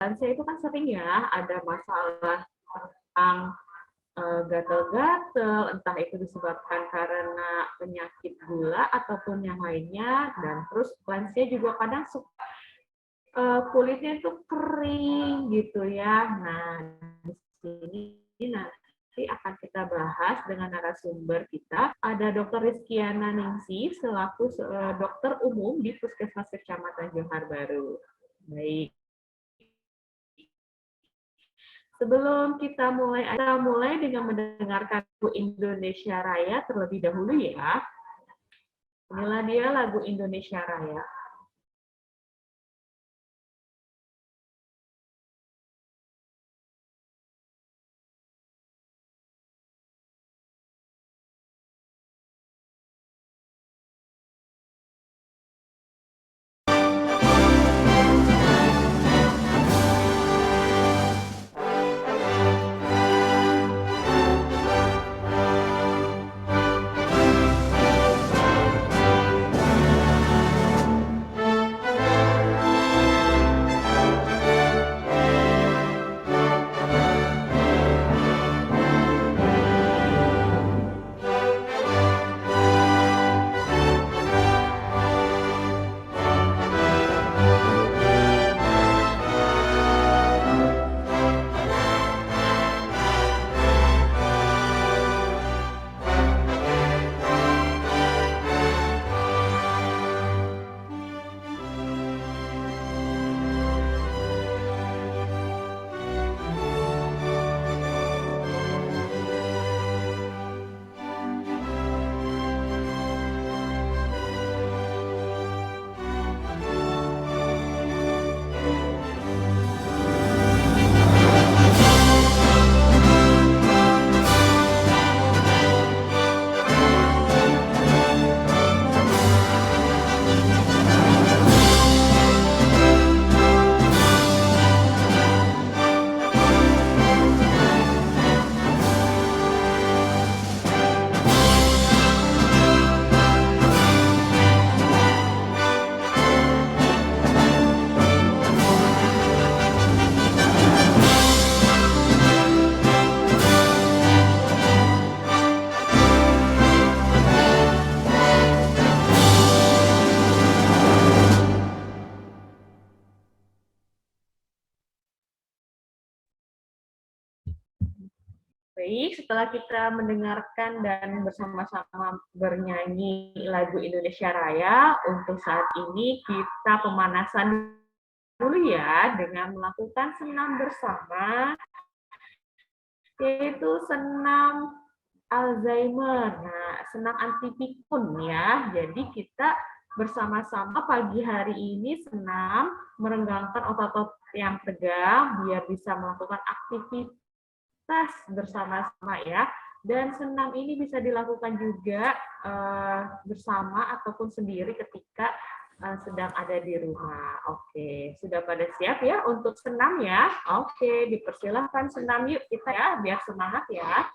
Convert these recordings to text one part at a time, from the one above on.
lansia itu kan sering ya ada masalah tentang gatal-gatal, entah itu disebabkan karena penyakit gula ataupun yang lainnya, dan terus lansia juga kadang suka kulitnya itu kering gitu ya. Nah, di sini nanti akan kita bahas dengan narasumber kita, ada Dr. Rizkiana Ningsi selaku dokter umum di Puskesmas Kecamatan Johar Baru. Baik. Sebelum kita mulai dengan mendengarkan lagu Indonesia Raya terlebih dahulu ya. Inilah dia lagu Indonesia Raya. Baik, setelah kita mendengarkan dan bersama-sama bernyanyi lagu Indonesia Raya, untuk saat ini kita pemanasan dulu ya dengan melakukan senam bersama, yaitu senam Alzheimer. Nah, senam anti pikun ya. Jadi kita bersama-sama pagi hari ini senam merenggangkan otot-otot yang tegang biar bisa melakukan aktivitas bersama-sama ya. Dan senam ini bisa dilakukan juga bersama ataupun sendiri ketika sedang ada di rumah. Oke, sudah pada siap ya untuk senam ya? Oke, dipersilahkan senam yuk kita ya, biar semangat ya.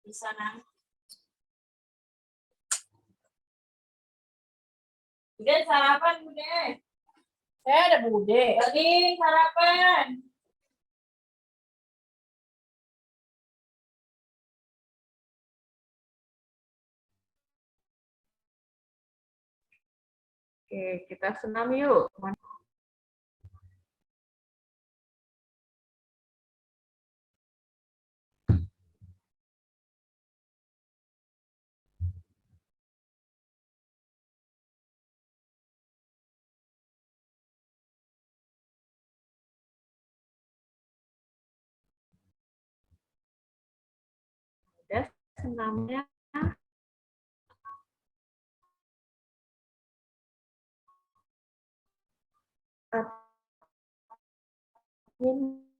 Bisa nang. Bude sarapan bude. Ada bude. Lagi sarapan. Oke, kita senam yuk. Ada senamnya.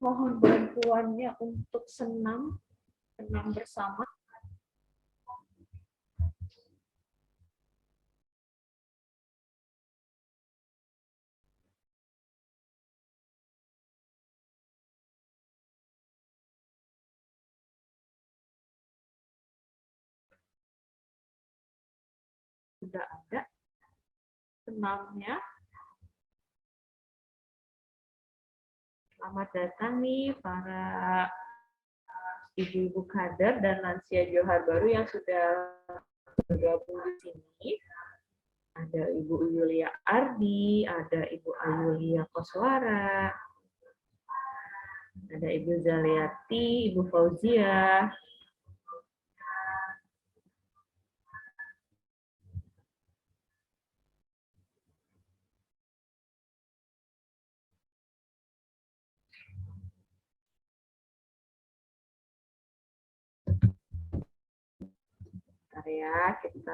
Mohon bantuannya untuk senam Senam bersama. Sudah ada senamnya. Selamat datang nih para ibu-ibu kader dan lansia Johar Baru yang sudah bergabung di sini. Ada Ibu Yulia Ardi, ada Ibu Ayulia Koswara, ada Ibu Zaliati, Ibu Fauzia. Bentar ya, kita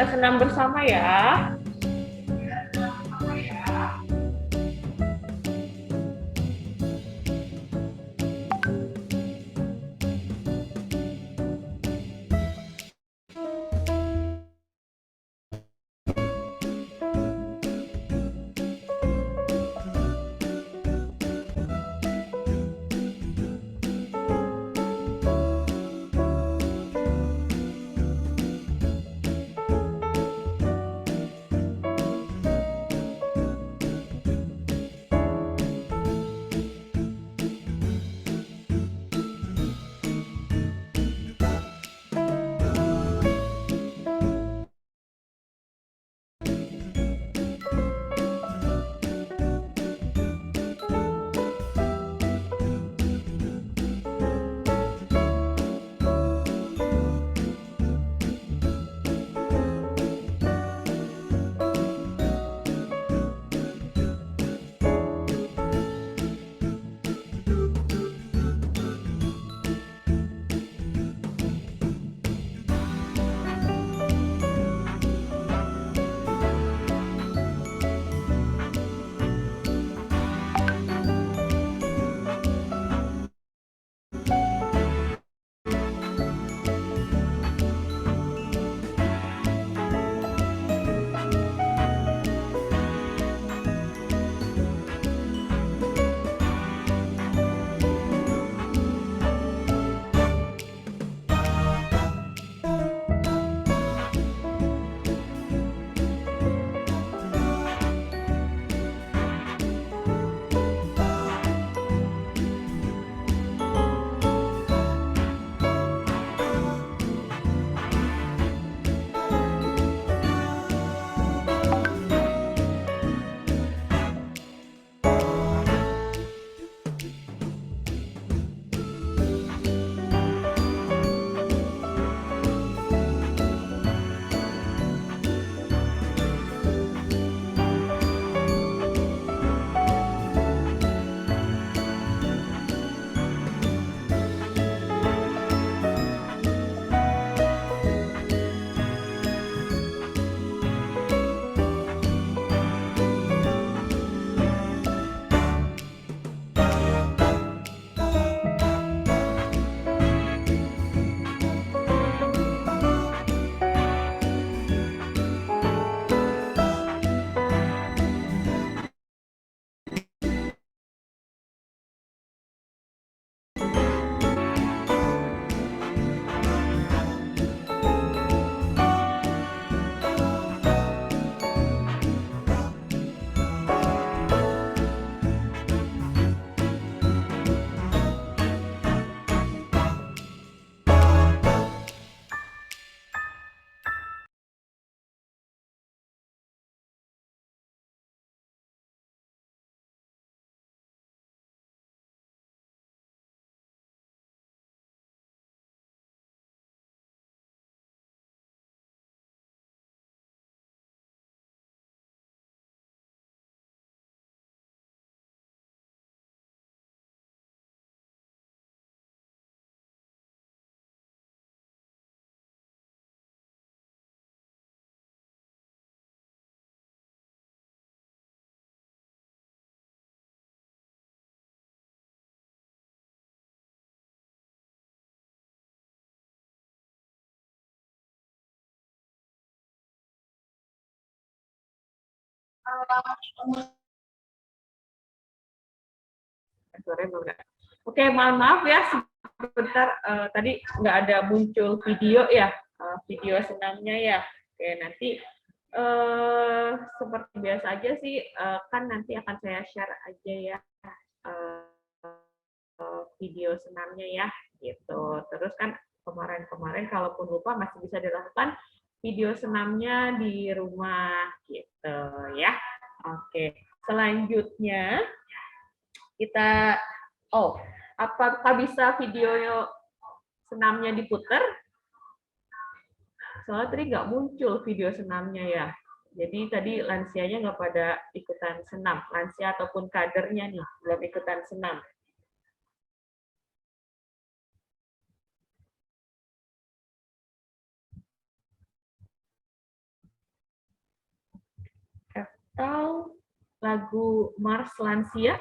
senam bersama ya. Sore enggak. Oke, mohon maaf ya sebentar tadi nggak ada muncul video ya, video senamnya ya. Oke, nanti seperti biasa aja sih, kan nanti akan saya share aja ya uh, video senamnya ya, gitu. Terus kan kemarin-kemarin kalaupun lupa masih bisa dilakukan video senamnya di rumah, gitu ya. Oke, selanjutnya kita, apakah bisa video senamnya diputar? Soalnya tadi nggak muncul video senamnya ya. Jadi tadi lansianya nggak pada ikutan senam. Lansia ataupun kadernya nih, belum ikutan senam. Atau lagu Mars Lansia?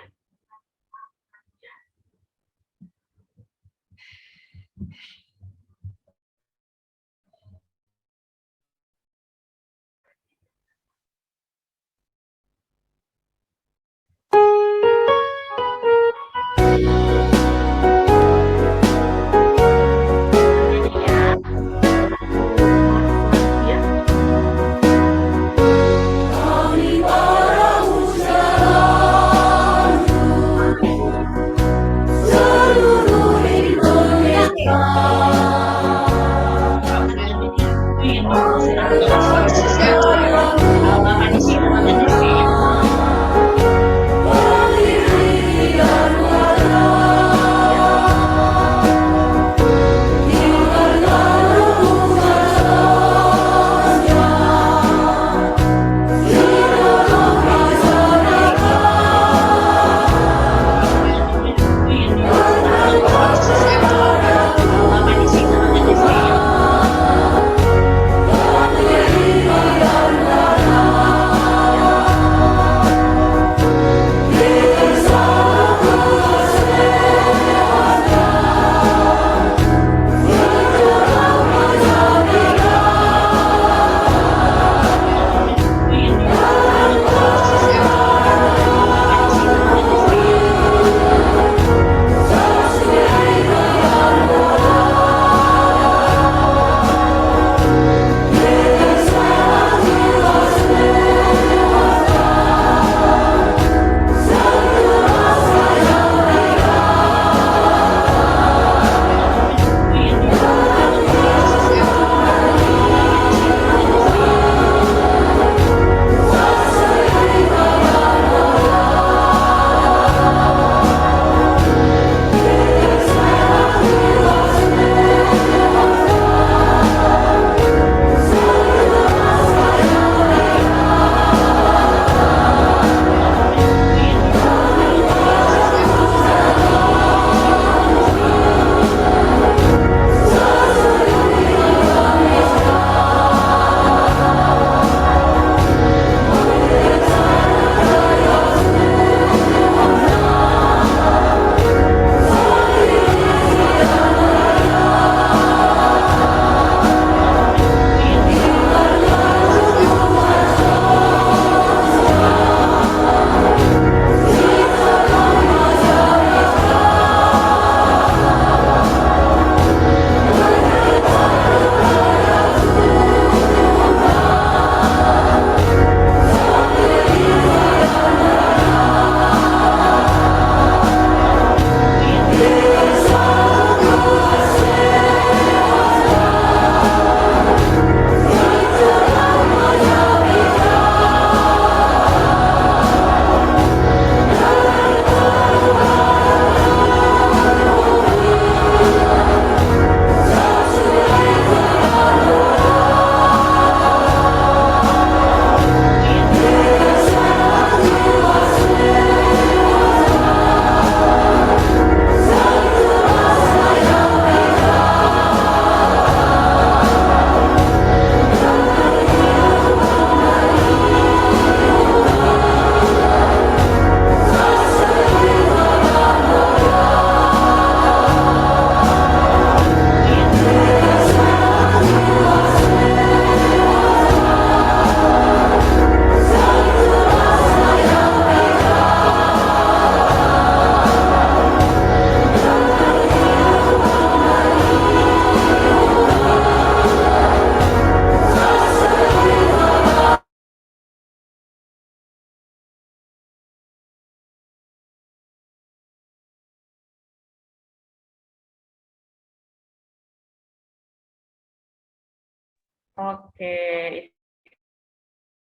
Oke,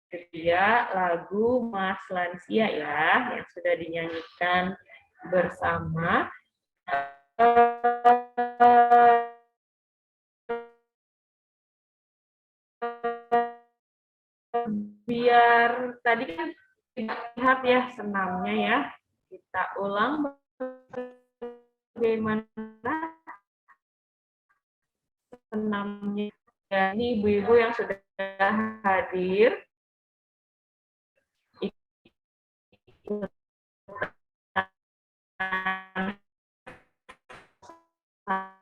itu dia lagu Mas Lansia ya, yang sudah dinyanyikan bersama. Biar tadi kan tidak lihat ya senamnya ya, kita ulang bagaimana senamnya. Ya, ini ibu-ibu yang sudah hadir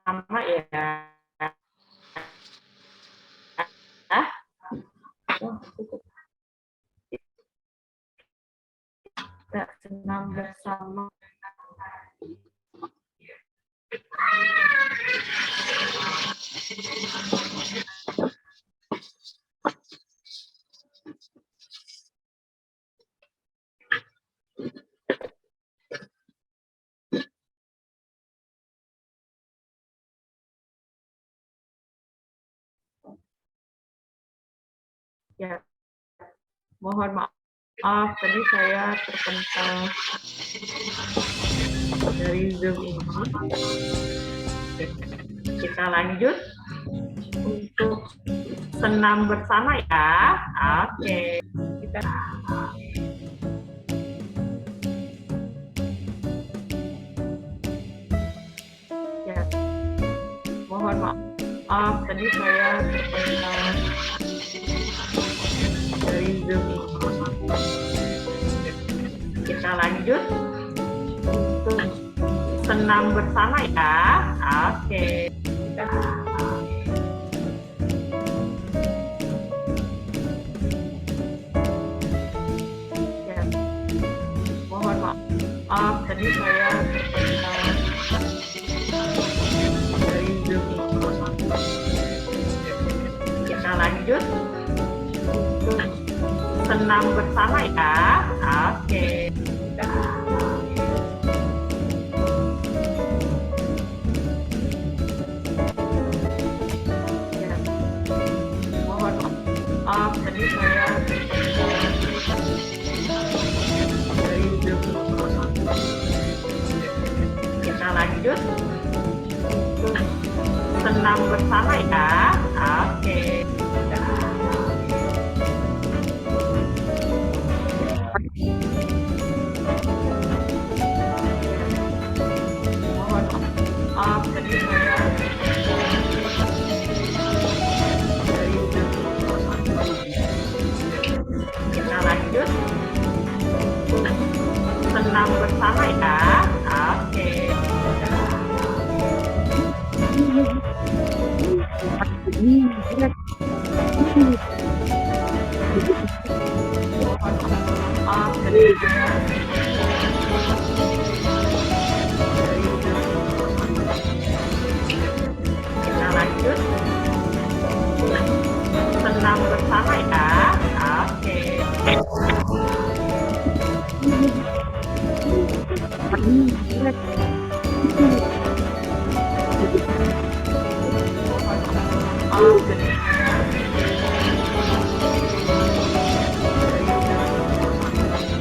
sama ya. Kita senam bersama. Ya, mohon maaf tadi saya terpental dari Zoom ini. Kita lanjut untuk senam bersama ya. Oke, kita ya, mohon maaf tadi saya terpental dari Zoom ini. Kita lanjut untuk senam bersama ya. Oke. Ya, mohon maaf tadi saya terpental dari Zoom ini. Kita lanjut untuk senam bersama ya. Oke. Ya, mohon maaf tadi saya dari Zoom. Kita lanjut untuk senam bersama ya. Oke. Mohon maaf tadi saya dari Zoom. Kita lanjut untuk senam bersama ya. Oke. Mohon maaf tadi saya dari Zoom. Kita lanjut untuk senam bersama ya. Oke. Mohon maaf tadi kita lanjut untuk senam bersama ya. Oke. Mohon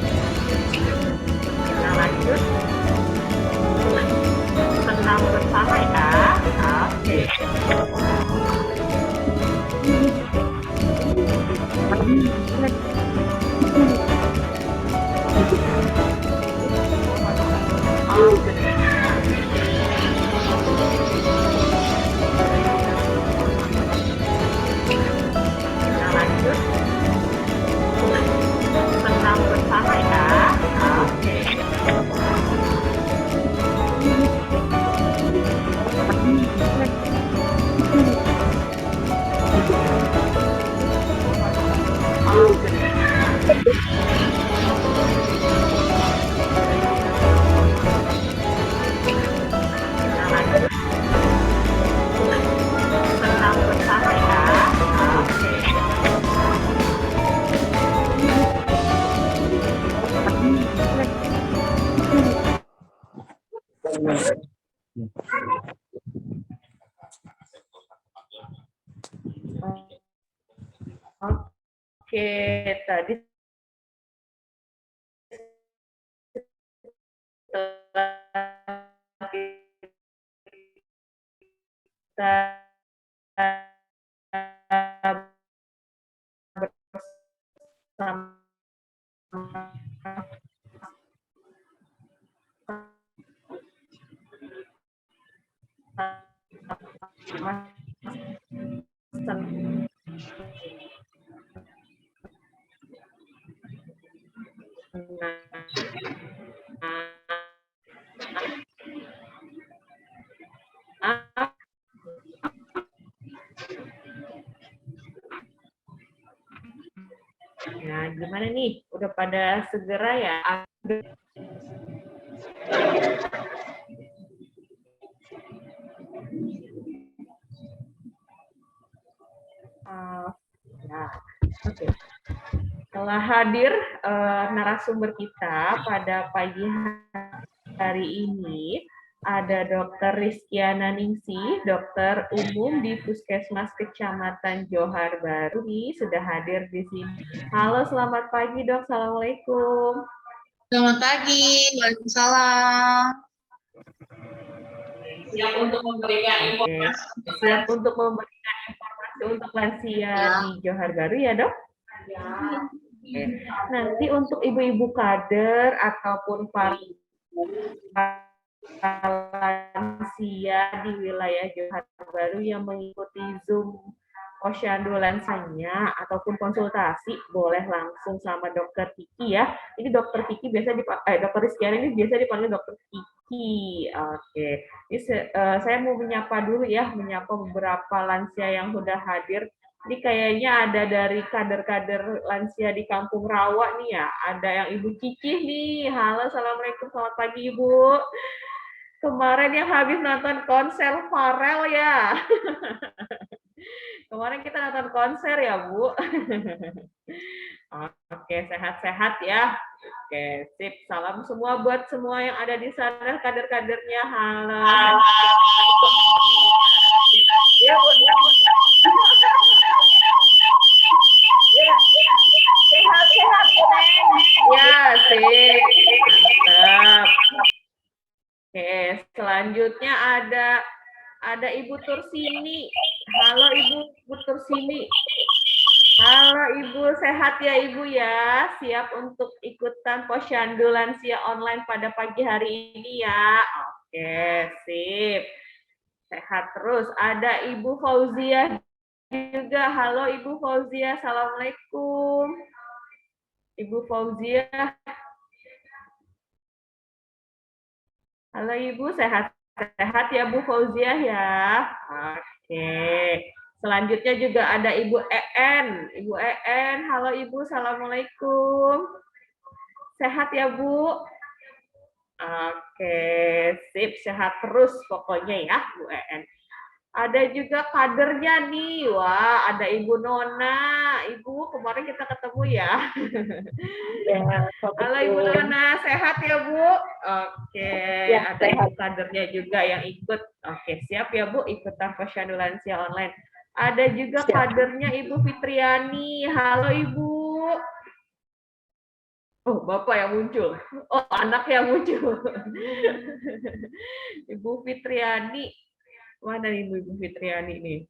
maaf tadi kita lanjut untuk senam bersama ya. Oke. Maaf tadi kita lanjut untuk senam bersama ya. Oke. Oke, tadi kita bersama Nah, gimana nih? Udah pada segera ya? Nah, oke. Telah hadir narasumber kita pada pagi hari ini ada Dr. Rizkyana Ningsih, dokter umum di Puskesmas Kecamatan Johar Baru nih, sudah hadir di sini. Halo, selamat pagi dok. Assalamualaikum. Selamat pagi, waalaikumsalam. Siap untuk memberikan informasi. Siap untuk memberikan informasi untuk lansia di Johar Baru ya dok? Ya. Oke. Nanti untuk ibu-ibu kader ataupun para lansia di wilayah Johar Baru yang mengikuti Zoom posyandu lansanya ataupun konsultasi boleh langsung sama dokter Kiki ya. Ini dokter Kiki biasa dokter Rizkyana ini biasa dipanggil dokter Kiki. Oke. Ini saya mau menyapa dulu ya, menyapa beberapa lansia yang sudah hadir. Ini kayaknya ada dari kader-kader lansia di Kampung Rawa nih ya. Ada yang Ibu Cici nih. Halo, assalamualaikum, selamat pagi Ibu. Kemarin yang habis nonton konser Farel ya. Kemarin kita nonton konser ya, Bu. Oke, sehat-sehat ya. Oke, sip. Salam semua buat semua yang ada di sana, kader-kadernya. Halo. Ya, Bu. Sehat-sehat, Bu. Ya, sip. Mantap. Oke, selanjutnya ada Ibu Tursini. Halo Ibu Tursini. Halo Ibu, sehat ya Ibu ya? Siap untuk ikutan posyandu lansia online pada pagi hari ini ya? Oke, sip. Sehat terus. Ada Ibu Fauzia juga. Halo Ibu Fauzia, assalamualaikum. Ibu Fauzia. Halo Ibu, sehat-sehat ya Bu Fauzia ya? Oke. Selanjutnya juga ada Ibu EN. Ibu EN, halo Ibu, assalamualaikum. Sehat ya Bu? Oke, sip, sehat terus pokoknya ya Bu EN. Ada juga kadernya nih, wah ada Ibu Nona. Ibu, kemarin kita ketemu ya. Halo Ibu Nona, sehat ya Bu? Oke, ya, ada sehat. Ibu kadernya juga yang ikut. Oke, siap ya Bu, ikutan posyandu lansia online. Ada juga siap. Kadernya Ibu Fitriani. Halo Ibu. Oh, Bapak yang muncul. Oh, anak yang muncul. Ibu Fitriani. Mana Ibu Fitriani nih?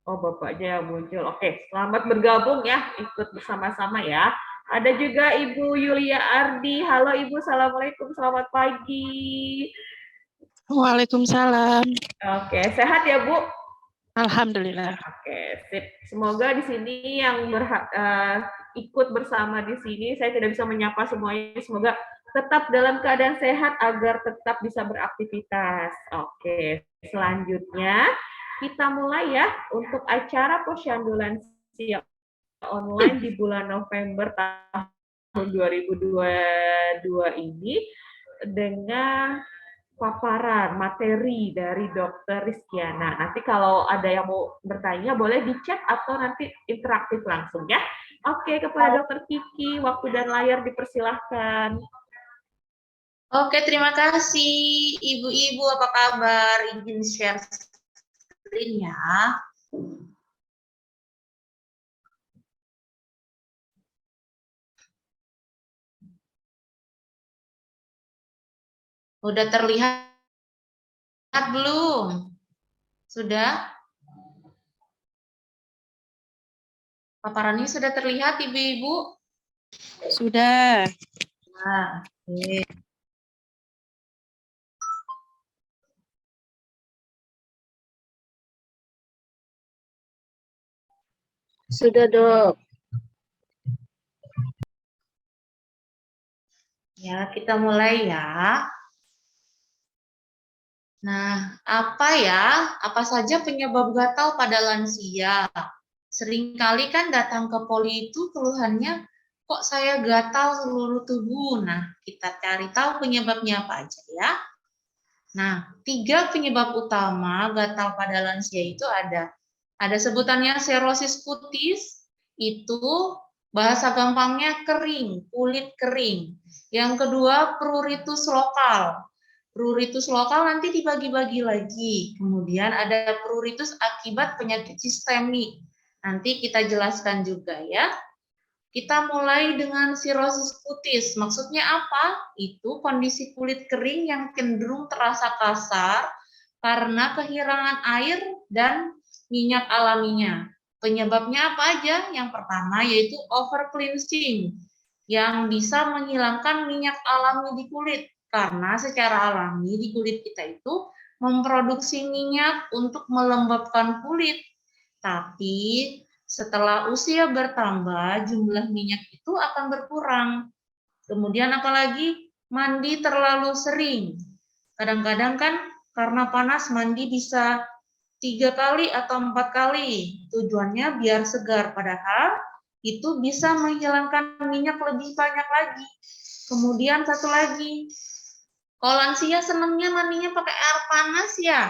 Oh, Bapaknya yang muncul. Oke, selamat bergabung ya, ikut bersama-sama ya. Ada juga Ibu Yulia Ardi. Halo Ibu, assalamualaikum, selamat pagi. Waalaikumsalam. Oke, sehat ya Bu? Alhamdulillah. Oke, sip. Semoga di sini yang ikut bersama di sini, saya tidak bisa menyapa semuanya. Semoga tetap dalam keadaan sehat agar tetap bisa beraktivitas. Oke, selanjutnya kita mulai ya untuk acara posyandu lansia online di bulan November tahun 2022 ini dengan paparan materi dari Dr. Rizkyana. Nanti kalau ada yang mau bertanya boleh di chat atau nanti interaktif langsung ya. Oke, kepada Dr. Kiki, waktu dan layar dipersilahkan. Oke, terima kasih Ibu-ibu, apa kabar? Izin share screen ya. Udah terlihat belum? Sudah? Paparannya sudah terlihat, Ibu-ibu? Sudah. Nah, oke. Sudah, Dok. Ya, kita mulai ya. Nah, apa saja penyebab gatal pada lansia? Seringkali kan datang ke poli itu keluhannya, kok saya gatal seluruh tubuh. Nah, kita cari tahu penyebabnya apa aja ya. Nah, 3 penyebab utama gatal pada lansia itu ada sebutannya serosis kutis, itu bahasa gampangnya kering, kulit kering. Yang kedua, pruritus lokal. Pruritus lokal nanti dibagi-bagi lagi. Kemudian ada pruritus akibat penyakit sistemik. Nanti kita jelaskan juga ya. Kita mulai dengan sirosis kutis. Maksudnya apa? Itu kondisi kulit kering yang cenderung terasa kasar karena kehilangan air dan minyak alaminya. Penyebabnya apa aja? Yang pertama yaitu over cleansing, yang bisa menghilangkan minyak alami di kulit. Karena secara alami di kulit kita itu memproduksi minyak untuk melembabkan kulit. Tapi setelah usia bertambah, jumlah minyak itu akan berkurang. Kemudian apalagi mandi terlalu sering. Kadang-kadang kan karena panas mandi bisa 3 kali atau 4 kali. Tujuannya biar segar, padahal itu bisa menghilangkan minyak lebih banyak lagi. Kemudian satu lagi, kalau lansia senangnya mandinya pakai air panas ya,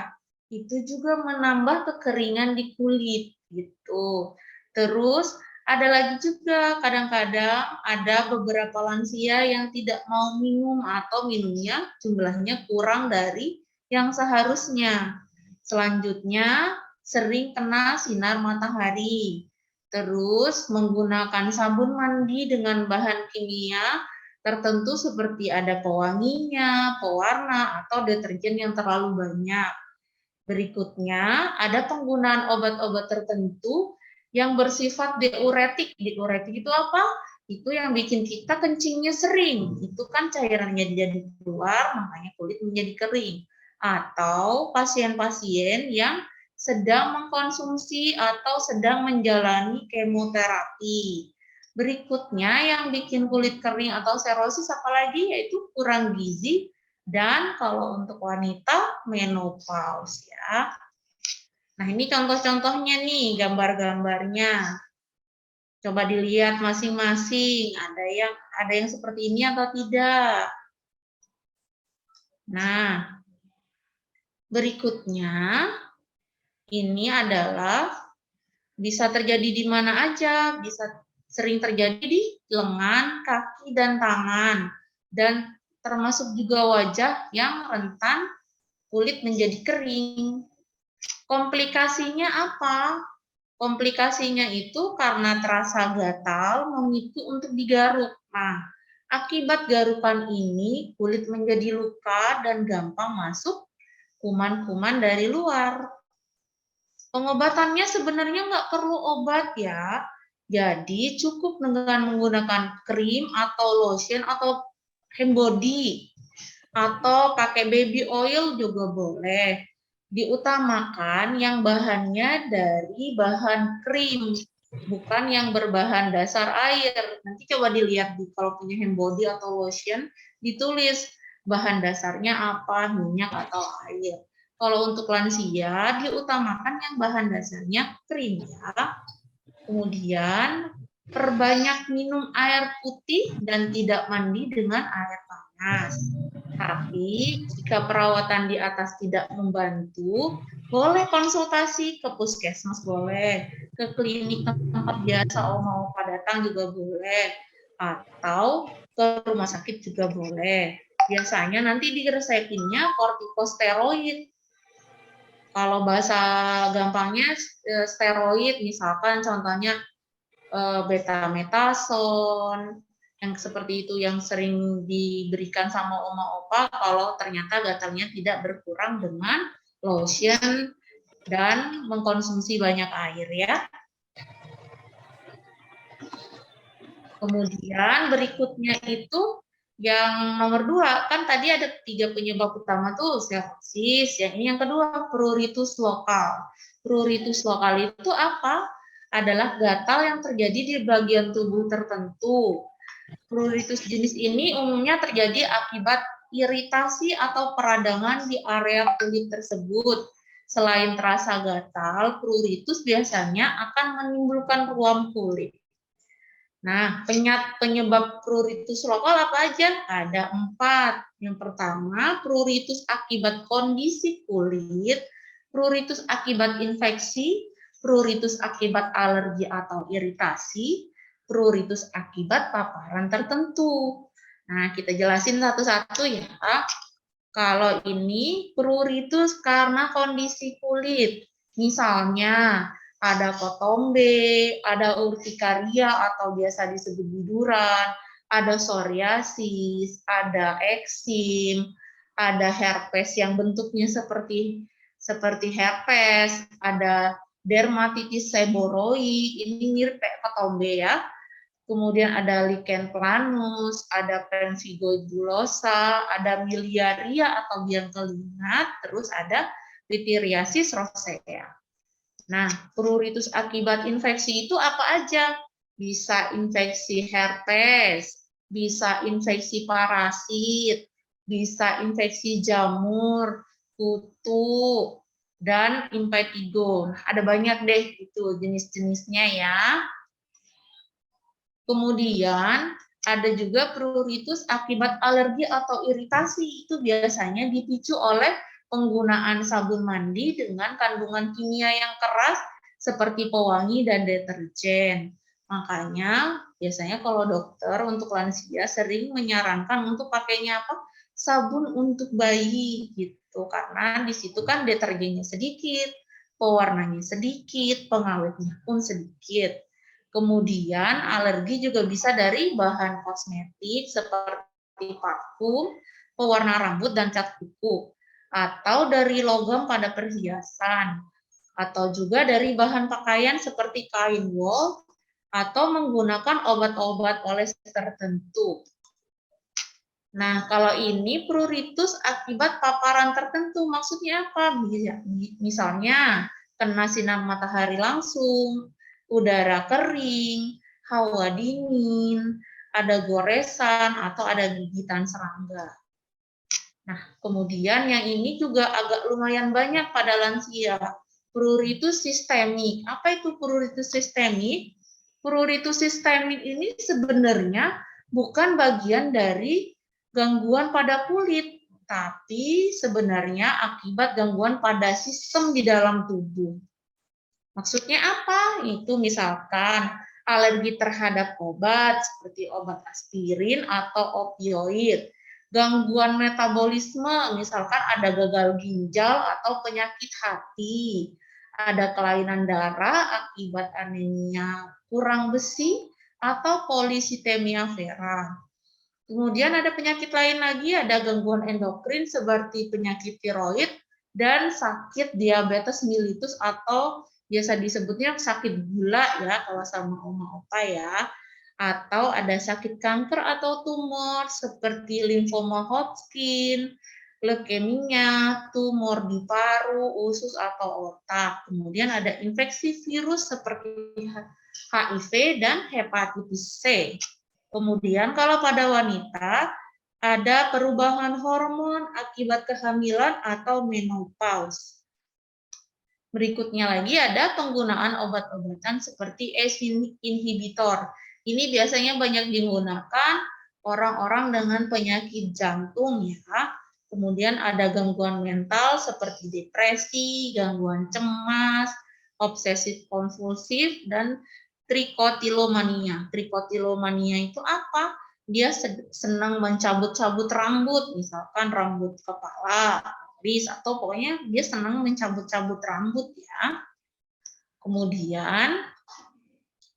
itu juga menambah kekeringan di kulit gitu. Terus ada lagi juga kadang-kadang ada beberapa lansia yang tidak mau minum atau minumnya jumlahnya kurang dari yang seharusnya. Selanjutnya sering kena sinar matahari. Terus menggunakan sabun mandi dengan bahan kimia tertentu seperti ada pewanginya, pewarna, atau deterjen yang terlalu banyak. Berikutnya, ada penggunaan obat-obat tertentu yang bersifat diuretik. Diuretik itu apa? Itu yang bikin kita kencingnya sering. Itu kan cairannya jadi keluar, makanya kulit menjadi kering. Atau pasien-pasien yang sedang mengkonsumsi atau sedang menjalani kemoterapi. Berikutnya yang bikin kulit kering atau serosis apalagi yaitu kurang gizi dan kalau untuk wanita menopause ya. Nah, ini contoh-contohnya nih, gambar-gambarnya. Coba dilihat masing-masing, ada yang seperti ini atau tidak. Nah, berikutnya ini adalah bisa terjadi di mana aja, bisa sering terjadi di lengan, kaki, dan tangan. Dan termasuk juga wajah yang rentan kulit menjadi kering. Komplikasinya apa? Komplikasinya itu karena terasa gatal memicu untuk digaruk. Nah, akibat garukan ini kulit menjadi luka dan gampang masuk kuman-kuman dari luar. Pengobatannya sebenarnya nggak perlu obat ya. Jadi cukup dengan menggunakan krim atau lotion atau hand body atau pakai baby oil juga boleh. Diutamakan yang bahannya dari bahan krim, bukan yang berbahan dasar air. Nanti coba dilihat kalau punya hand body atau lotion, ditulis bahan dasarnya apa, minyak atau air. Kalau untuk lansia, diutamakan yang bahan dasarnya krim ya. Kemudian, perbanyak minum air putih dan tidak mandi dengan air panas. Tapi, jika perawatan di atas tidak membantu, boleh konsultasi ke puskesmas boleh, ke klinik tempat biasa mau datang juga boleh, atau ke rumah sakit juga boleh. Biasanya nanti diresepinnya kortikosteroid. Kalau bahasa gampangnya steroid, misalkan contohnya betametason, yang seperti itu yang sering diberikan sama oma opa kalau ternyata gatalnya tidak berkurang dengan lotion dan mengkonsumsi banyak air ya. Kemudian berikutnya itu yang nomor 2, kan tadi ada 3 penyebab utama tuh, sepsis, yang ini yang kedua, pruritus lokal. Pruritus lokal itu apa? Adalah gatal yang terjadi di bagian tubuh tertentu. Pruritus jenis ini umumnya terjadi akibat iritasi atau peradangan di area kulit tersebut. Selain terasa gatal, pruritus biasanya akan menimbulkan ruam kulit. Nah, penyebab pruritus lokal apa aja? Ada 4. Yang pertama, pruritus akibat kondisi kulit, pruritus akibat infeksi, pruritus akibat alergi atau iritasi, pruritus akibat paparan tertentu. Nah, kita jelasin satu-satu ya. Kalau ini pruritus karena kondisi kulit. Misalnya, ada kotombe, ada urtikaria atau biasa disebut biduran, ada psoriasis, ada eksim, ada herpes yang bentuknya seperti herpes, ada dermatitis seborrheic, ini mirip kayak kotombe ya. Kemudian ada lichen planus, ada pemphigoid bullosa, ada miliaria atau biang kelingat, terus ada pityriasis rosea. Nah, pruritus akibat infeksi itu apa aja? Bisa infeksi herpes, bisa infeksi parasit, bisa infeksi jamur, kutu, dan impetigo. Nah, ada banyak deh itu jenis-jenisnya ya. Kemudian ada juga pruritus akibat alergi atau iritasi. Itu biasanya dipicu oleh penggunaan sabun mandi dengan kandungan kimia yang keras seperti pewangi dan deterjen. Makanya biasanya kalau dokter untuk lansia sering menyarankan untuk pakainya apa? Sabun untuk bayi gitu. Karena di situ kan deterjennya sedikit, pewarnanya sedikit, pengawetnya pun sedikit. Kemudian alergi juga bisa dari bahan kosmetik seperti parfum, pewarna rambut, dan cat kuku. Atau dari logam pada perhiasan, atau juga dari bahan pakaian seperti kain wol, atau menggunakan obat-obat oles tertentu. Nah, kalau ini pruritus akibat paparan tertentu, maksudnya apa? Misalnya, kena sinar matahari langsung, udara kering, hawa dingin, ada goresan, atau ada gigitan serangga. Nah, kemudian yang ini juga agak lumayan banyak pada lansia. Pruritus sistemik. Apa itu pruritus sistemik? Pruritus sistemik ini sebenarnya bukan bagian dari gangguan pada kulit, tapi sebenarnya akibat gangguan pada sistem di dalam tubuh. Maksudnya apa? Itu misalkan alergi terhadap obat seperti obat aspirin atau opioid, gangguan metabolisme, misalkan ada gagal ginjal atau penyakit hati, ada kelainan darah akibat anemia kurang besi atau polisitemia vera. Kemudian ada penyakit lain lagi, ada gangguan endokrin seperti penyakit tiroid dan sakit diabetes mellitus atau biasa disebutnya sakit gula ya kalau sama oma opa ya. Atau ada sakit kanker atau tumor seperti limfoma Hodgkin, leukemia, tumor di paru, usus atau otak. Kemudian ada infeksi virus seperti HIV dan hepatitis C. Kemudian kalau pada wanita ada perubahan hormon akibat kehamilan atau menopause. Berikutnya lagi ada penggunaan obat-obatan seperti ACE inhibitor. Ini biasanya banyak digunakan orang-orang dengan penyakit jantung ya. Kemudian ada gangguan mental seperti depresi, gangguan cemas, obsesif kompulsif, dan trikotilomania. Trikotilomania itu apa? Dia senang mencabut-cabut rambut, misalkan rambut kepala, atau pokoknya dia senang mencabut-cabut rambut ya. Kemudian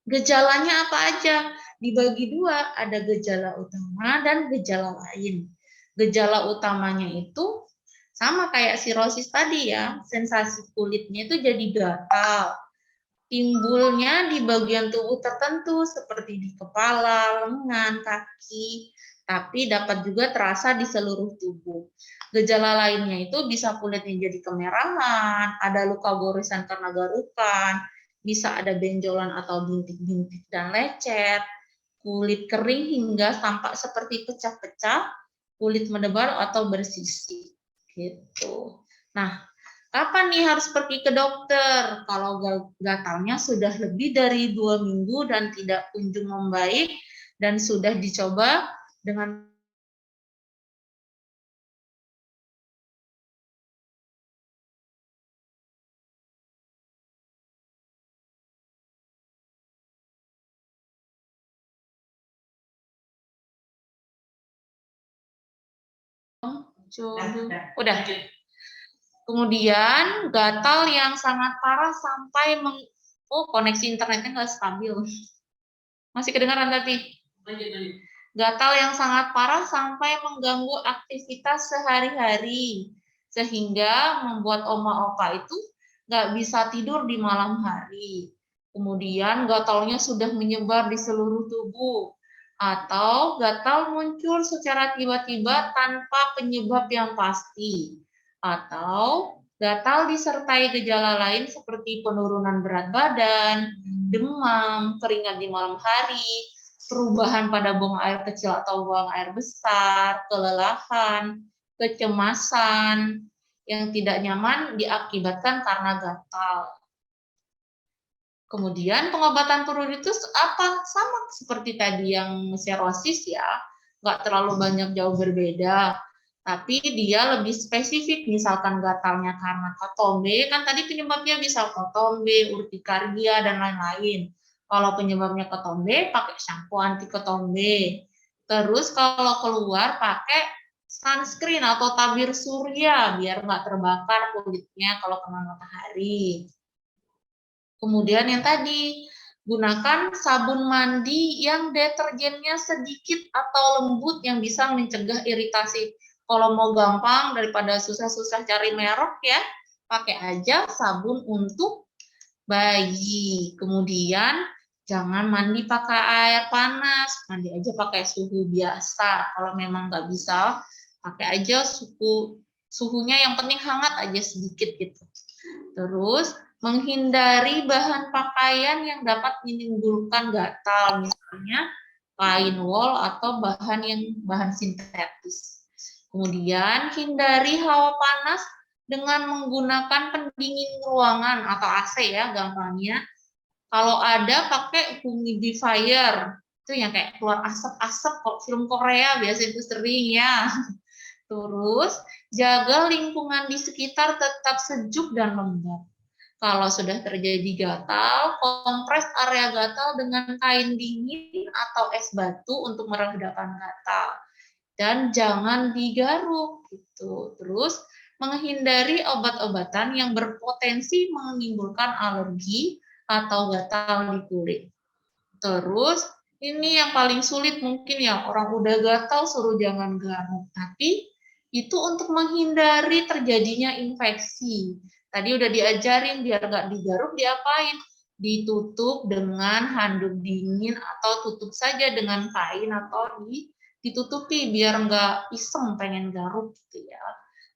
gejalanya apa aja? dibagi dua, ada gejala utama dan gejala lain. Gejala utamanya itu sama kayak sirosis tadi ya, sensasi kulitnya itu jadi gatal. Timbulnya di bagian tubuh tertentu seperti di kepala, lengan, kaki, tapi dapat juga terasa di seluruh tubuh. Gejala lainnya itu bisa kulitnya jadi kemerahan, ada luka gorisan karena garukan, bisa ada benjolan atau bintik-bintik dan lecet, kulit kering hingga tampak seperti pecah-pecah, kulit mendebar atau bersisik. Gitu. Nah, kapan nih harus pergi ke dokter? Kalau gatalnya sudah lebih dari 2 minggu dan tidak kunjung membaik dan sudah dicoba dengan udah. Kemudian gatal yang sangat parah sampai koneksi internetnya nggak stabil. Masih kedengaran tadi? Gatal yang sangat parah sampai mengganggu aktivitas sehari-hari, sehingga membuat oma opa itu nggak bisa tidur di malam hari. Kemudian gatalnya sudah menyebar di seluruh tubuh, atau gatal muncul secara tiba-tiba tanpa penyebab yang pasti, atau gatal disertai gejala lain seperti penurunan berat badan, demam, keringat di malam hari, perubahan pada buang air kecil atau buang air besar, kelelahan, kecemasan, yang tidak nyaman diakibatkan karena gatal. Kemudian pengobatan pruritus apa? Sama seperti tadi yang sirosis ya, nggak terlalu banyak jauh berbeda. Tapi dia lebih spesifik, misalkan gatalnya karena kotombe, kan tadi penyebabnya bisa kotombe, urtikardia, dan lain-lain. Kalau penyebabnya kotombe, pakai shampoo anti kotombe. Terus kalau keluar, pakai sunscreen atau tabir surya, biar nggak terbakar kulitnya kalau kena matahari. Kemudian yang tadi, gunakan sabun mandi yang deterjennya sedikit atau lembut yang bisa mencegah iritasi. Kalau mau gampang daripada susah-susah cari merek ya, pakai aja sabun untuk bayi. Kemudian jangan mandi pakai air panas, mandi aja pakai suhu biasa. Kalau memang nggak bisa, pakai aja suhunya yang penting hangat aja sedikit gitu. Terus menghindari bahan pakaian yang dapat menimbulkan gatal, misalnya kain wol atau bahan sintetis. Kemudian hindari hawa panas dengan menggunakan pendingin ruangan atau AC ya gampangnya. Kalau ada pakai humidifier, itu yang kayak keluar asap-asap kok film Korea biasa itu sering ya. Terus jaga lingkungan di sekitar tetap sejuk dan lembab. Kalau sudah terjadi gatal, kompres area gatal dengan kain dingin atau es batu untuk meredakan gatal. Dan jangan digaruk gitu. Terus menghindari obat-obatan yang berpotensi menimbulkan alergi atau gatal di kulit. Terus ini yang paling sulit mungkin ya, orang udah gatal suruh jangan garuk. Tapi itu untuk menghindari terjadinya infeksi. Tadi udah diajarin biar nggak digaruk diapain? Ditutup dengan handuk dingin atau tutup saja dengan kain atau ditutupi biar nggak iseng pengen garuk gitu ya.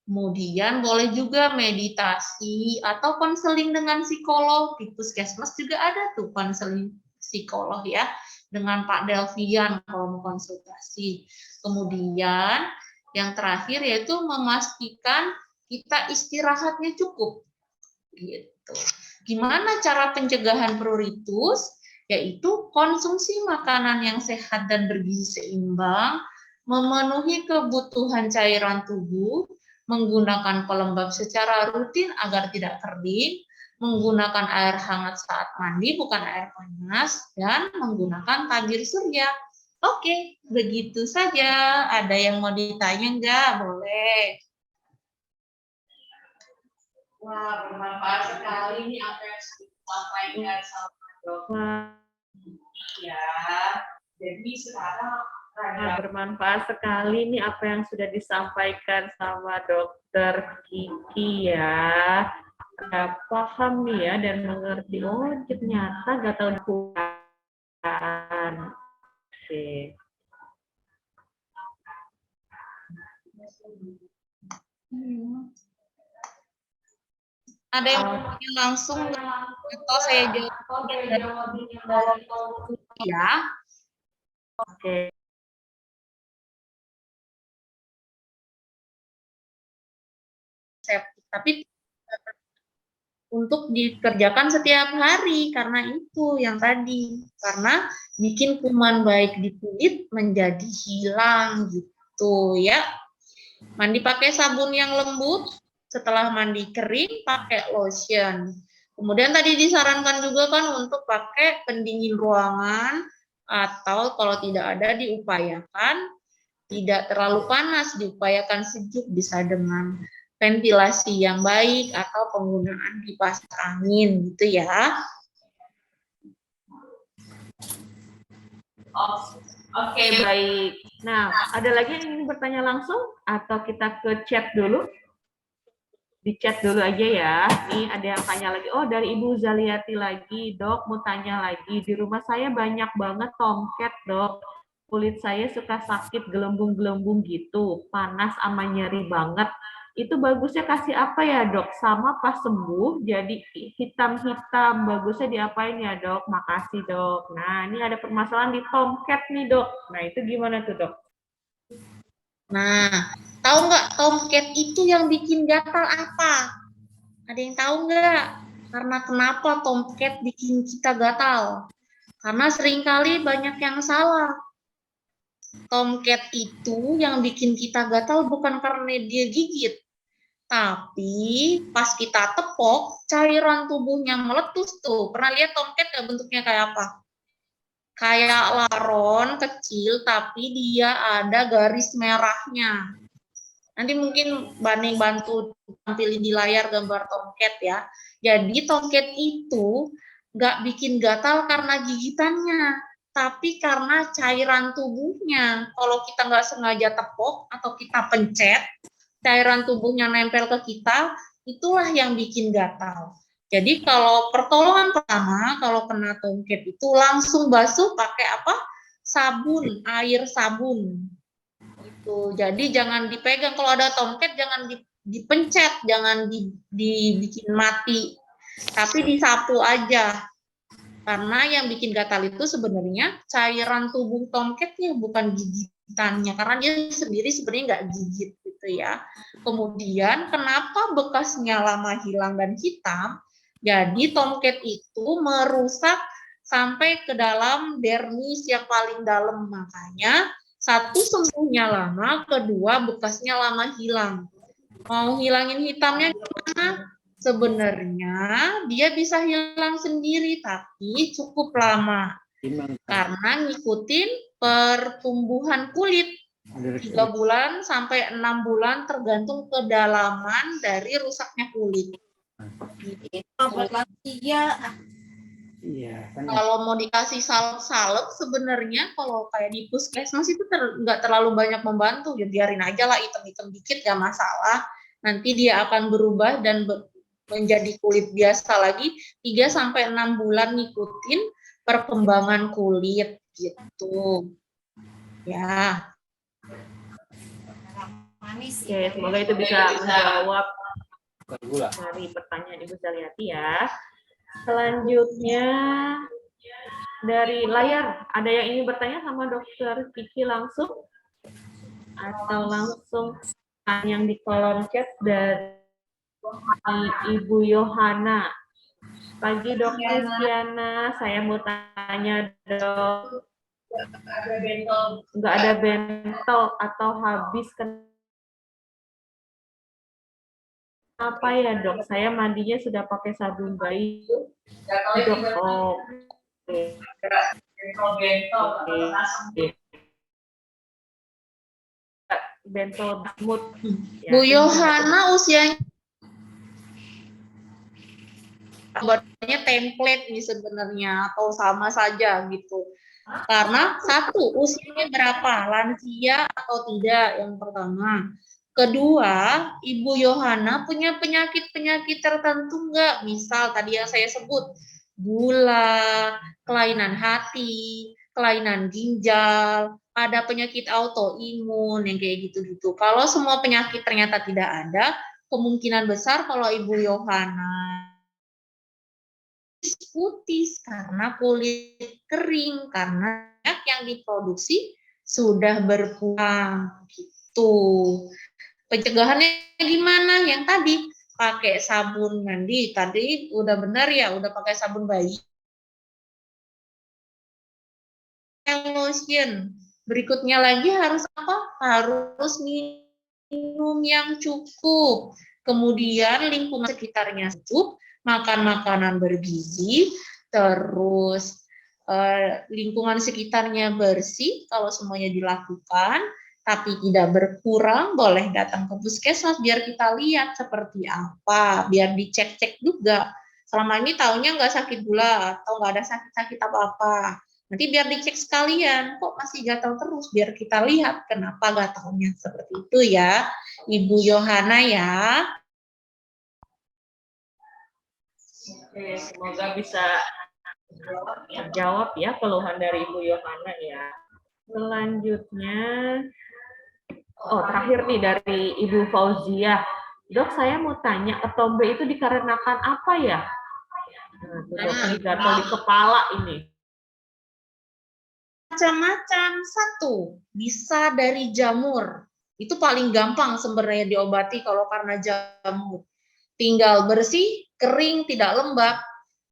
Kemudian boleh juga meditasi atau konseling dengan psikolog. Di puskesmas juga ada tuh konseling psikolog ya dengan Pak Delvian kalau mau konsultasi. Kemudian yang terakhir yaitu memastikan kita istirahatnya cukup. Gitu. Gimana cara pencegahan pruritus? Yaitu konsumsi makanan yang sehat dan bergizi seimbang, memenuhi kebutuhan cairan tubuh, menggunakan pelembab secara rutin agar tidak kering, menggunakan air hangat saat mandi bukan air panas, dan menggunakan tabir surya. Oke, begitu saja. Ada yang mau ditanya nggak? Boleh. Wah, bermanfaat sekali nih apa yang sudah disampaikan sama dokter. Ya. Nah, bermanfaat sekali nih apa yang sudah disampaikan sama Dokter Kiki ya. Paham nih ya dan mengerti. Oh, ternyata gatal dilakukan. Oke. Ada yang mau tanya langsung atau saya jawab ya? Oke. Tapi untuk dikerjakan setiap hari karena itu yang tadi, karena bikin kuman baik di kulit menjadi hilang gitu ya. Mandi pakai sabun yang lembut, setelah mandi kering pakai lotion. Kemudian tadi disarankan juga kan untuk pakai pendingin ruangan atau kalau tidak ada diupayakan tidak terlalu panas, diupayakan sejuk bisa dengan ventilasi yang baik atau penggunaan kipas angin gitu ya. Oke, baik. Nah, ada lagi yang ingin bertanya langsung atau kita ke chat dulu? Di chat dulu aja ya. Nih ada yang tanya lagi. Oh, dari Ibu Zaliati lagi, Dok, mau tanya lagi. Di rumah saya banyak banget tomcat, Dok. Kulit saya suka sakit gelembung-gelembung gitu, panas sama nyeri banget. Itu bagusnya kasih apa ya, Dok? Sama pas sembuh jadi hitam-hitam. Bagusnya diapain ya, Dok? Makasih, Dok. Nah, ini ada permasalahan di tomcat nih, Dok. Nah, itu gimana tuh, Dok? Nah, tahu nggak tomcat itu yang bikin gatal apa? Ada yang tahu nggak? Karena kenapa tomcat bikin kita gatal? Karena seringkali banyak yang salah. Tomcat itu yang bikin kita gatal bukan karena dia gigit, tapi pas kita tepok, cairan tubuhnya meletus tuh. Pernah lihat tomcat nggak bentuknya kayak apa? Kayak laron kecil, tapi dia ada garis merahnya. Nanti mungkin Bani bantu tampilin di layar gambar tomcat ya. Jadi tomcat itu nggak bikin gatal karena gigitannya, tapi karena cairan tubuhnya. Kalau kita nggak sengaja tepok atau kita pencet, cairan tubuhnya nempel ke kita, itulah yang bikin gatal. Jadi kalau pertolongan pertama, kalau kena tomcat itu langsung basuh pakai apa? Sabun, air sabun. Itu. Jadi jangan dipegang kalau ada tomcat, jangan dipencet, jangan dibikin mati, tapi disapu aja. Karena yang bikin gatal itu sebenarnya cairan tubuh tomcatnya, bukan gigitannya. Karena dia sendiri sebenarnya nggak gigit gitu ya. Kemudian kenapa bekasnya lama hilang dan hitam? Jadi tomcat itu merusak sampai ke dalam dermis yang paling dalam. Makanya satu sembuhnya lama, kedua bekasnya lama hilang. Mau hilangin hitamnya gimana? Sebenarnya dia bisa hilang sendiri, tapi cukup lama. Karena ngikutin pertumbuhan kulit. 3 bulan sampai 6 bulan tergantung kedalaman dari rusaknya kulit. Iya. Kalau mau dikasih salep sebenarnya kalau kayak di puskesmas itu nggak terlalu banyak membantu, ya biarin aja lah hitam-hitam dikit gak masalah. Nanti dia akan berubah dan menjadi kulit biasa lagi 3 sampai 6 bulan ngikutin perkembangan kulit gitu. Ya. Oke, semoga itu bisa menjawab dari pertanyaan Ibu Zaliati ya. Selanjutnya dari layar, ada yang ingin bertanya sama Dokter Kiki langsung? Atau langsung yang di kolom chat dari Ibu Yohana. Pagi Dok Kristiana, saya mau tanya Dok. Nggak ada bentol atau habis apa ya Dok? Saya mandinya sudah pakai sabun bayi. Dok, oh. Bentol mood. Bu Yohana usianya template nih sebenarnya atau sama saja gitu. Karena satu, usianya berapa, lansia atau tidak, yang pertama. Kedua, Ibu Yohana punya penyakit-penyakit tertentu enggak? Misal tadi yang saya sebut, gula, kelainan hati, kelainan ginjal, ada penyakit autoimun yang kayak gitu-gitu. Kalau semua penyakit ternyata tidak ada, kemungkinan besar kalau Ibu Yohana putih karena kulit kering, karena yang diproduksi sudah berkurang gitu. Pencegahannya gimana? Yang tadi pakai sabun mandi, tadi udah benar ya, udah pakai sabun bayi. Lotion. Berikutnya lagi harus apa? Harus minum yang cukup. Kemudian lingkungan sekitarnya cukup, makan makanan bergizi, terus lingkungan sekitarnya bersih kalau semuanya dilakukan, tapi tidak berkurang, boleh datang ke puskesmas biar kita lihat seperti apa, biar dicek-cek juga. Selama ini taunya nggak sakit gula atau nggak ada sakit-sakit apa-apa. Nanti biar dicek sekalian, kok masih gatal terus, biar kita lihat kenapa gatalnya seperti itu ya, Ibu Yohana ya. Oke, semoga bisa terjawab ya keluhan dari Ibu Yohana ya. Selanjutnya, terakhir nih dari Ibu Fauzia. Dok, saya mau tanya, ketombe itu dikarenakan apa ya? Dok, ini gatal di kepala ini. Macam-macam. Satu, bisa dari jamur. Itu paling gampang sebenarnya diobati kalau karena jamur. Tinggal bersih, kering, tidak lembab,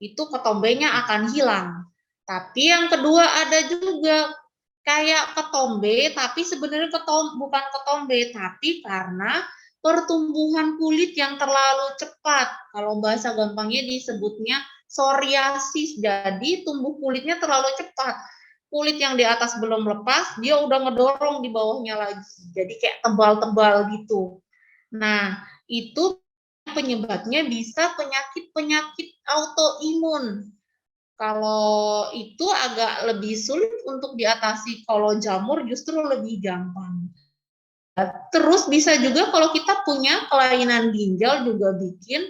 itu ketombenya akan hilang. Tapi yang kedua ada juga kayak ketombe, tapi sebenarnya bukan ketombe, tapi karena pertumbuhan kulit yang terlalu cepat. Kalau bahasa gampangnya disebutnya psoriasis, jadi tumbuh kulitnya terlalu cepat. Kulit yang di atas belum lepas, dia udah ngedorong di bawahnya lagi. Jadi kayak tebal-tebal gitu. Nah, itu penyebabnya bisa penyakit-penyakit autoimun. Kalau itu agak lebih sulit untuk diatasi, kalau jamur justru lebih gampang. Terus bisa juga kalau kita punya kelainan ginjal juga bikin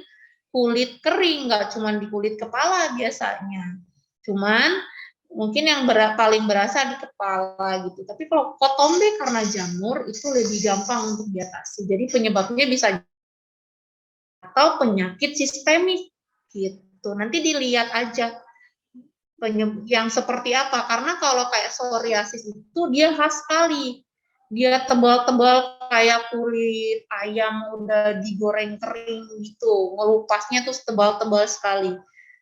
kulit kering, nggak cuma di kulit kepala biasanya. Cuman mungkin yang paling berasa di kepala gitu. Tapi kalau ketombe karena jamur itu lebih gampang untuk diatasi. Jadi penyebabnya bisa atau penyakit sistemik gitu. Nanti dilihat aja yang seperti apa, karena kalau kayak psoriasis itu dia khas sekali, dia tebal-tebal kayak kulit ayam udah digoreng kering gitu, ngelupasnya tuh tebal-tebal sekali.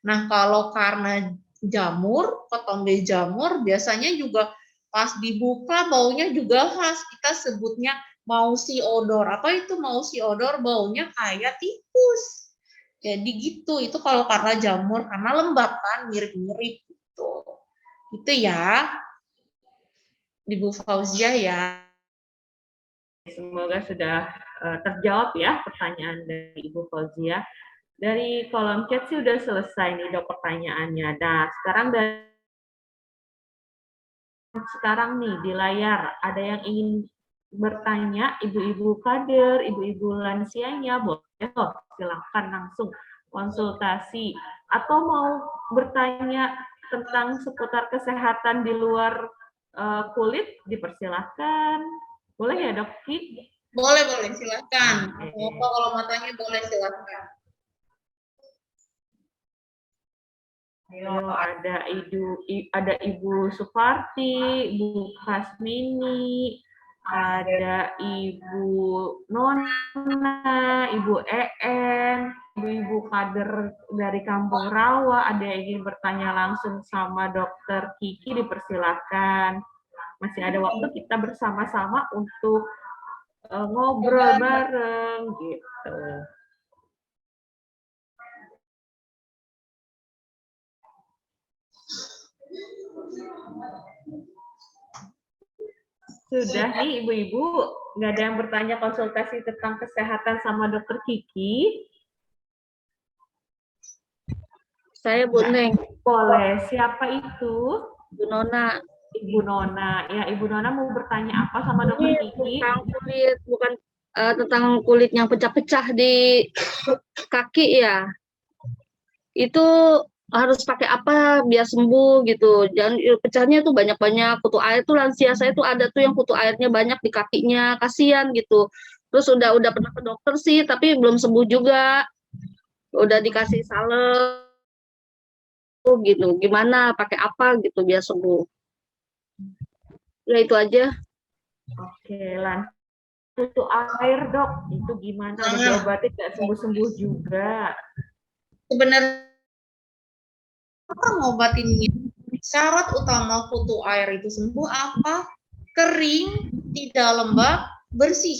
Nah kalau karena jamur, ketombe jamur biasanya juga pas dibuka baunya juga khas, kita sebutnya mausi odor. Apa itu mausi odor? Baunya kayak tikus. Jadi gitu, itu kalau karena jamur, karena lembab kan, mirip-mirip gitu. Itu ya, Ibu Fauzia ya. Semoga sudah terjawab ya pertanyaan dari Ibu Fauzia. Dari kolom chat sih udah selesai nih dok pertanyaannya. Nah, sekarang nih di layar ada yang ingin bertanya, ibu-ibu kader, ibu-ibu lansianya, boleh loh, silakan langsung konsultasi. Atau mau bertanya tentang seputar kesehatan di luar kulit, dipersilahkan. Boleh ya dok Ki? Boleh, silakan. Kalau matanya boleh silakan. Ayo, ada Ibu Suparti, Ibu Kasmini, ada Ibu Nona, Ibu EN, ibu-ibu kader dari Kampung Rawa, ada yang ingin bertanya langsung sama Dokter Kiki, dipersilakan. Masih ada waktu kita bersama-sama untuk ngobrol bareng gitu. Sudah nih ibu-ibu, nggak ada yang bertanya konsultasi tentang kesehatan sama dokter Kiki? Saya Bu Neng. Boleh, siapa itu? Bu Nona. Ibu Nona. Ya, Ibu Nona mau bertanya apa sama Dokter Ini Kiki? tentang kulit, bukan tentang kulit yang pecah-pecah di kaki ya. Itu harus pakai apa biar sembuh gitu. Jangan pecahnya tuh banyak-banyak. Kutu air tuh lansia saya tuh ada tuh yang kutu airnya banyak di kakinya, kasihan gitu. Terus udah pernah ke dokter sih, tapi belum sembuh juga. Udah dikasih salep gitu. Gimana pakai apa gitu biar sembuh. Ya itu aja. Oke, lanjut. Kutu air, Dok. Itu gimana? Udah Nah, diobatin nggak sembuh-sembuh juga? sebenarnya apa ngobatinnya? Syarat utama kutu air itu sembuh apa? Kering, tidak lembab, bersih.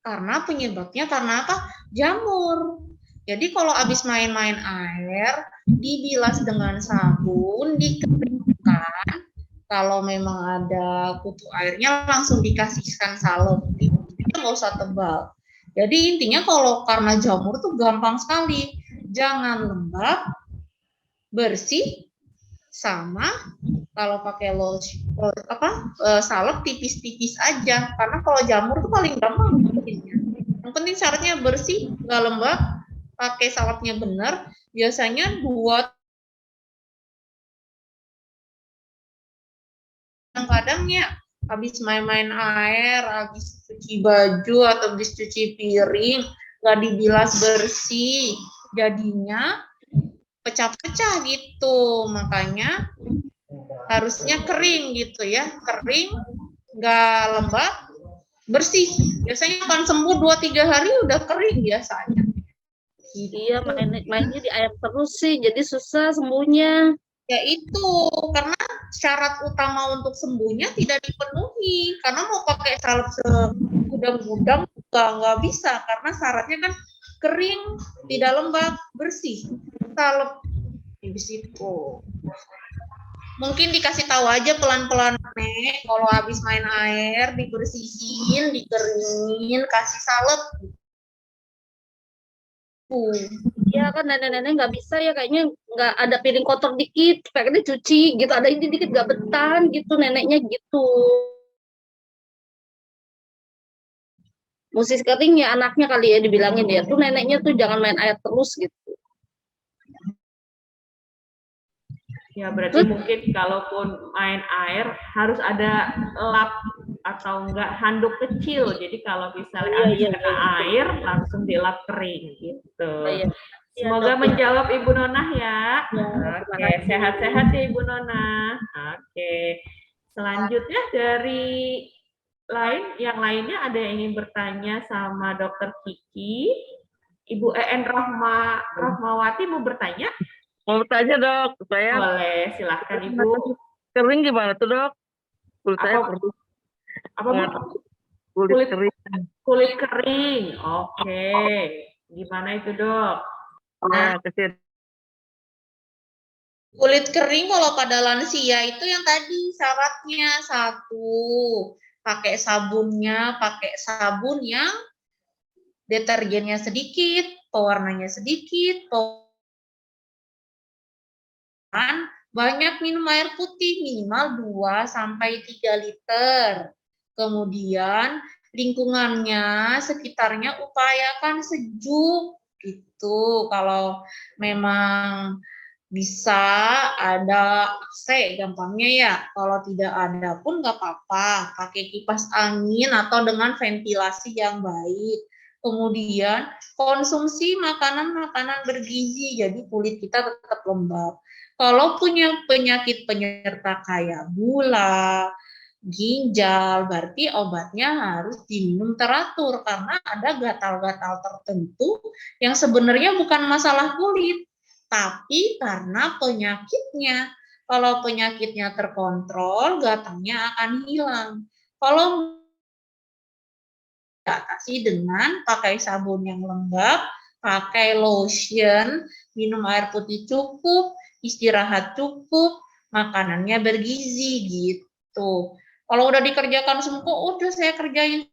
Karena penyebabnya karena apa? Jamur. Jadi kalau habis main-main air, dibilas dengan sabun, dikeringkan. Kalau memang ada kutu airnya langsung dikasihkan salep. Nggak usah tebal. Jadi intinya kalau karena jamur tuh gampang sekali. Jangan lembab, bersih, sama kalau pakai salep tipis-tipis aja. Karena kalau jamur tuh paling gampang bikinnya. Yang penting syaratnya bersih, nggak lembab, pakai salepnya benar. Biasanya 2 kadang-kadang ya habis main-main air, habis cuci baju atau habis cuci piring, nggak dibilas bersih, jadinya pecah-pecah gitu. Makanya harusnya kering gitu ya, kering, nggak lembab, bersih. Biasanya akan sembuh 2-3 hari udah kering biasanya. Gitu. Iya, mainnya di air terus sih, jadi susah sembuhnya. Ya itu, karena syarat utama untuk sembuhnya tidak dipenuhi. Karena mau pakai salep segudang-gudang nggak bisa, karena syaratnya kan kering, tidak lembab, bersih. Salep di situ. Mungkin dikasih tahu aja pelan-pelan, Nek, kalau habis main air dibersihin, dikeringin, kasih salep. Ya kan nenek-nenek nggak bisa ya, kayaknya nggak ada piring kotor dikit, pengennya cuci gitu, ada ini dikit nggak betan gitu neneknya gitu. Mesti kering ya anaknya kali ya dibilangin ya, tuh neneknya tuh jangan main air terus gitu. Ya, berarti mungkin kalaupun main air harus ada lap atau enggak handuk kecil. Jadi kalau misalnya habis kena air langsung dilap kering gitu. Semoga menjawab Ibu Nonah ya. Oke, sehat-sehat ya Ibu Nonah. Oke. Selanjutnya dari yang lainnya ada yang ingin bertanya sama Dokter Kiki. Ibu EN Rahmawati mau bertanya? Mau tanya dok, saya Boleh, silahkan Ibu. kering gimana tuh dok? Kulit saya Apa, kulit kering. Kulit kering, oke. Gimana itu dok? Nah, kecil. Kulit kering kalau pada lansia itu yang tadi syaratnya 1, pakai sabun yang deterjennya sedikit, pewarnanya sedikit, banyak minum air putih minimal 2-3 liter. Kemudian lingkungannya, sekitarnya upayakan sejuk gitu. Kalau memang bisa ada AC gampangnya ya. Kalau tidak ada pun nggak apa-apa, pakai kipas angin atau dengan ventilasi yang baik. Kemudian konsumsi makanan-makanan bergizi, jadi kulit kita tetap lembab. Kalau punya penyakit penyerta kayak gula, ginjal, berarti obatnya harus diminum teratur karena ada gatal-gatal tertentu yang sebenarnya bukan masalah kulit, tapi karena penyakitnya. Kalau penyakitnya terkontrol, gatalnya akan hilang. Kalau atasi dengan pakai sabun yang lembab, pakai lotion, minum air putih cukup, istirahat cukup, makanannya bergizi gitu. Kalau udah dikerjakan semua, udah saya kerjain.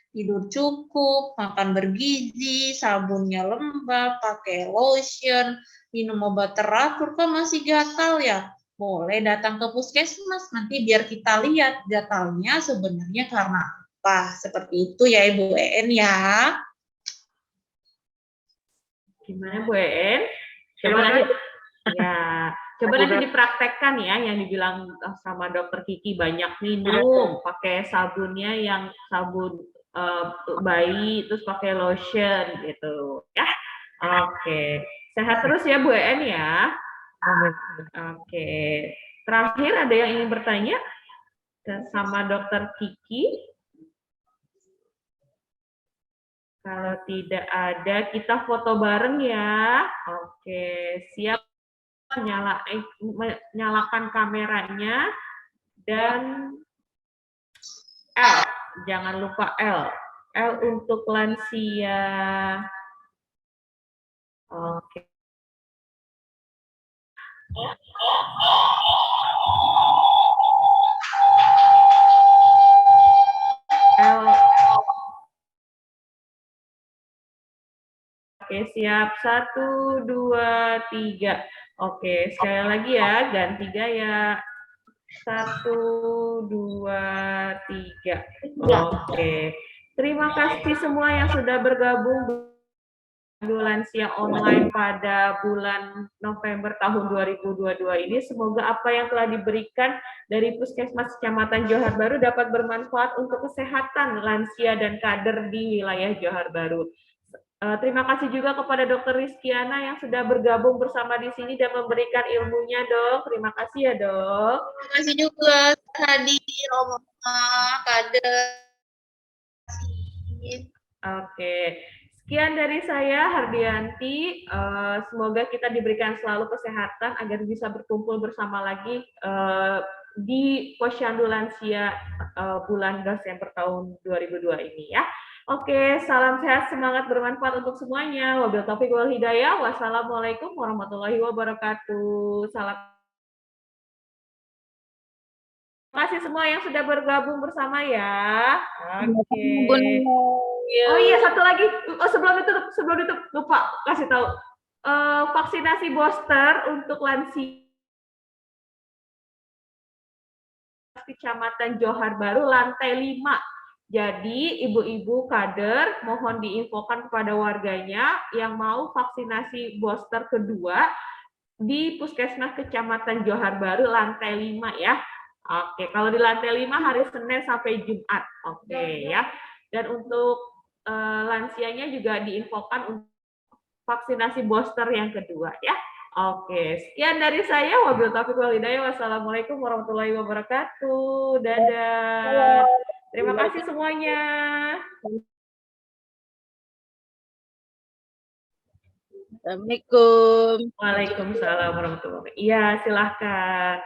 Tidur cukup, makan bergizi, sabunnya lembab, pakai lotion, minum obat teratur, kok masih gatal ya? boleh datang ke puskesmas nanti biar kita lihat gatalnya sebenarnya karena apa. Seperti itu ya Ibu En ya. Gimana Bu En? Coba Terima nanti, kasih. ya, coba nanti dipraktekkan ya yang dibilang sama Dokter Kiki, banyak minum, pakai sabunnya yang sabun bayi, terus pakai lotion gitu ya. Oke, sehat terus ya Bu En ya. Oke, terakhir ada yang ingin bertanya sama Dokter Kiki? Kalau tidak ada, kita foto bareng ya. Oke, siap. Nyalakan kameranya dan L, jangan lupa L. L untuk lansia. Oke. L. Oke, siap. 1, 2, 3. Oke, sekali lagi ya, ganti gaya. 1, 2, 3. Oke. Terima kasih semua yang sudah bergabung lansia online pada bulan November tahun 2022 ini. Semoga apa yang telah diberikan dari Puskesmas Kecamatan Johar Baru dapat bermanfaat untuk kesehatan lansia dan kader di wilayah Johar Baru. Terima kasih juga kepada Dr. Rizkiana yang sudah bergabung bersama di sini dan memberikan ilmunya, Dok. Terima kasih ya, Dok. Terima kasih juga hadir, Oma, kader. Oke, sekian dari saya, Hardianti. Semoga kita diberikan selalu kesehatan agar bisa berkumpul bersama lagi di Posyandu Lansia bulan Desember tahun 2002 ini ya. Oke, salam sehat, semangat, bermanfaat untuk semuanya. Wabil taufiq wal hidayah. Wassalamualaikum warahmatullahi wabarakatuh. Salam. Terima kasih semua yang sudah bergabung bersama ya. Oke. Oh iya, satu lagi. Sebelum itu lupa kasih tahu. Vaksinasi booster untuk lansia Kecamatan Johar Baru lantai 5. Jadi ibu-ibu kader mohon diinfokan kepada warganya yang mau vaksinasi booster kedua di Puskesmas Kecamatan Johar Baru lantai 5 ya. Oke, kalau di lantai 5 hari Senin sampai Jumat. Oke ya. Dan untuk lansianya juga diinfokan untuk vaksinasi booster yang kedua ya. Oke, sekian dari saya. Wabillahi taufiq wal hidayah. Wassalamualaikum warahmatullahi wabarakatuh. Dadah. Terima kasih semuanya. Assalamualaikum. Waalaikumsalam warahmatullahi wabarakatuh. Iya, silahkan.